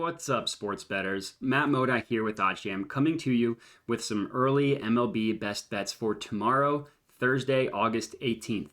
What's up, sports bettors? Matt Moda here with OddsJam, coming to you with some early MLB best bets for tomorrow, Thursday, August 18th.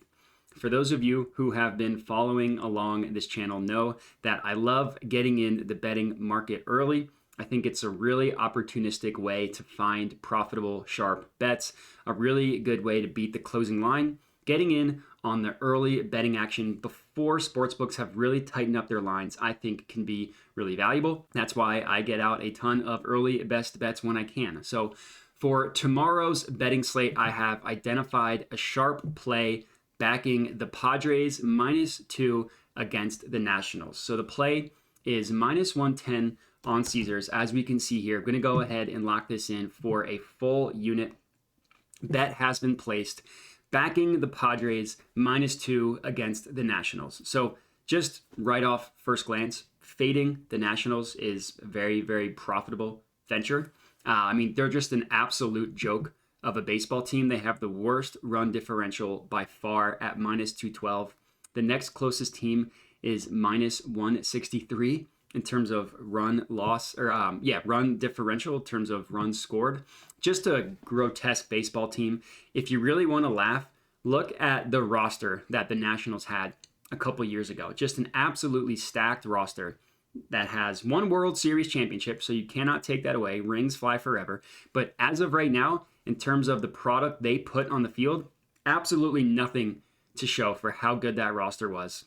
For those of you who have been following along this channel know that I love getting in the betting market early. I think it's a really opportunistic way to find profitable, sharp bets, a really good way to beat the closing line, getting in on the early betting action before sportsbooks have really tightened up their lines, I think can be really valuable. That's why I get out a ton of early best bets when I can. So for tomorrow's betting slate, I have identified a sharp play backing the Padres -2 against the Nationals. So the play is -110 on Caesars. As we can see here, I'm going to go ahead and lock this in for a full unit. Bet has been placed backing the Padres -2 against the Nationals. So just right off first glance, fading the Nationals is a very, very profitable venture. They're just an absolute joke of a baseball team. They have the worst run differential by far at -212. The next closest team is -163 in terms of run differential in terms of runs scored. Just a grotesque baseball team. If you really want to laugh, look at the roster that the Nationals had a couple years ago. Just an absolutely stacked roster that has one World Series championship, so you cannot take that away. Rings fly forever. But as of right now, in terms of the product they put on the field, absolutely nothing to show for how good that roster was,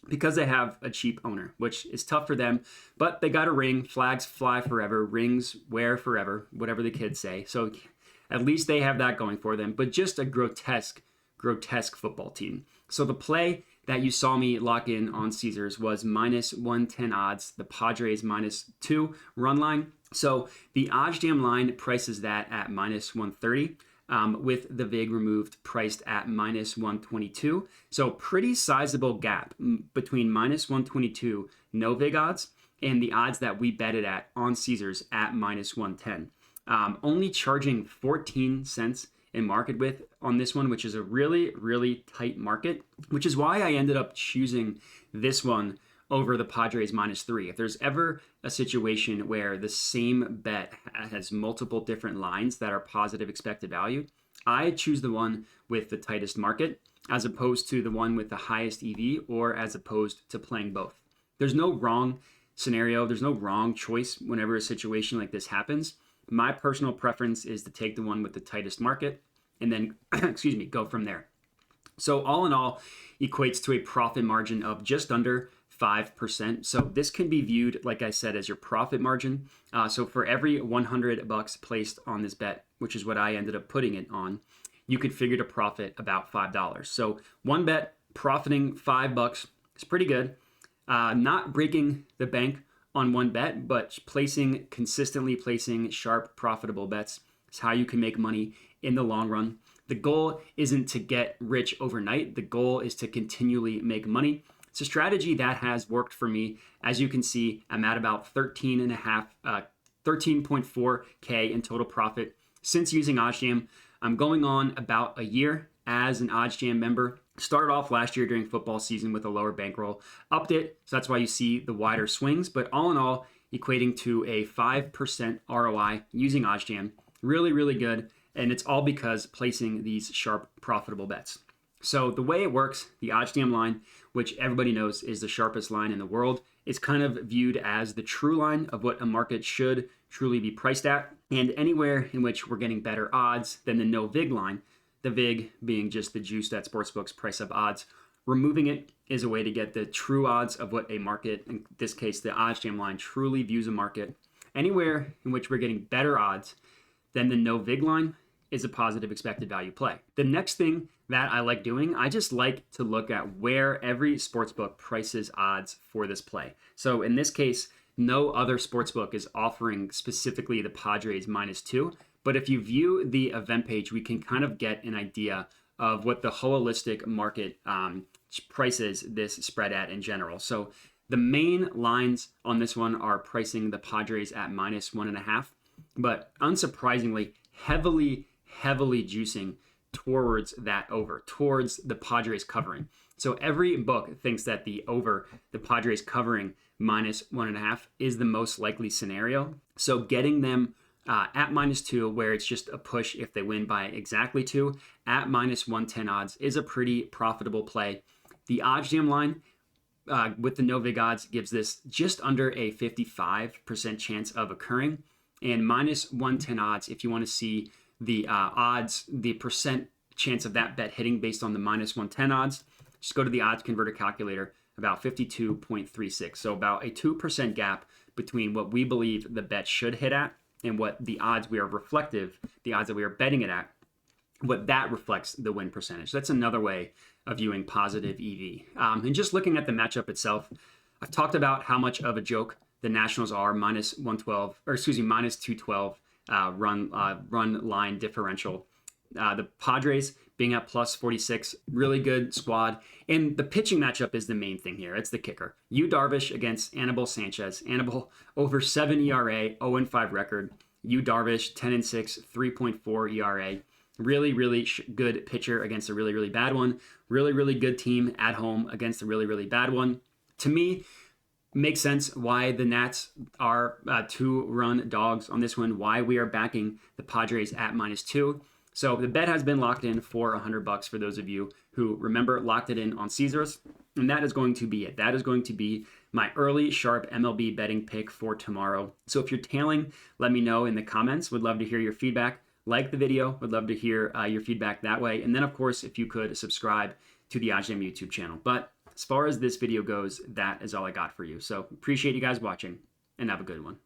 because they have a cheap owner, which is tough for them, but they got a ring. Flags fly forever, rings wear forever, whatever the kids say. So at least they have that going for them, but just a grotesque football team. So the play that you saw me lock in on Caesars was -110 odds, the Padres -2 run line. So the OddsJam line prices that at -130. With the VIG removed, priced at -122. So pretty sizable gap between -122 no VIG odds and the odds that we betted at on Caesars at -110. Only charging 14 cents in market width on this one, which is a really, really tight market, which is why I ended up choosing this one over the Padres -3. If there's ever a situation where the same bet has multiple different lines that are positive expected value, I choose the one with the tightest market as opposed to the one with the highest EV, or as opposed to playing both. There's no wrong scenario. There's no wrong choice whenever a situation like this happens. My personal preference is to take the one with the tightest market and then, go from there. So all in all, equates to a profit margin of just under 5%. So this can be viewed, like I said, as your profit margin. So for every $100 placed on this bet, which is what I ended up putting it on, you could figure to profit about $5. So one bet profiting $5 is pretty good. Not breaking the bank on one bet, but consistently placing sharp, profitable bets is how you can make money in the long run. The goal isn't to get rich overnight. The goal is to continually make money. It's a strategy that has worked for me. As you can see, I'm at about 13.4K in total profit since using OddsJam. I'm going on about a year as an OddsJam member. Started off last year during football season with a lower bankroll, upped it, so that's why you see the wider swings. But all in all, equating to a 5% ROI using OddsJam. Really, really good. And it's all because placing these sharp, profitable bets. So the way it works, the OddsJam line, which everybody knows is the sharpest line in the world, is kind of viewed as the true line of what a market should truly be priced at. And anywhere in which we're getting better odds than the no VIG line, the VIG being just the juice that sportsbooks price up odds, removing it is a way to get the true odds of what a market, in this case the OddsJam line, truly views a market. Anywhere in which we're getting better odds than the no VIG line is a positive expected value play. The next thing that I like doing, I just like to look at where every sportsbook prices odds for this play. So in this case, no other sportsbook is offering specifically the Padres -2. But if you view the event page, we can kind of get an idea of what the holistic market prices this spread at in general. So the main lines on this one are pricing the Padres at -1.5, but unsurprisingly, heavily juicing towards that over, towards the Padres covering. So every book thinks that the Padres covering minus 1.5 is the most likely scenario. So getting them at -2, where it's just a push if they win by exactly 2, at minus 110 odds is a pretty profitable play. The OddsJam line with the no vig odds gives this just under a 55% chance of occurring, and minus 110 odds, if you want to see the odds, the percent chance of that bet hitting based on the minus 110 odds, just go to the odds converter calculator, about 52.36. So about a 2% gap between what we believe the bet should hit at and what the odds we are reflective, the odds that we are betting it at, what that reflects the win percentage. That's another way of viewing positive EV. And just looking at the matchup itself, I've talked about how much of a joke the Nationals are, minus 212 run line differential. The Padres being at plus 46, really good squad. And the pitching matchup is the main thing here. It's the kicker. Yu Darvish against Anibal Sanchez. Anibal over 7 ERA, 0-5 record. Yu Darvish 10-6, 3.4 ERA. Really, really good pitcher against a really, really bad one. Really, really good team at home against a really, really bad one. To me, makes sense why the Nats are 2-run dogs on this one, why we are backing the Padres at -2. So the bet has been locked in for $100 for those of you who, remember, locked it in on Caesars. And that is going to be it. That is going to be my early sharp MLB betting pick for tomorrow. So if you're tailing, let me know in the comments. Would love to hear your feedback. Like the video. Would love to hear your feedback that way. And then, of course, if you could subscribe to the OddsJam YouTube channel. But as far as this video goes, that is all I got for you. So appreciate you guys watching, and have a good one.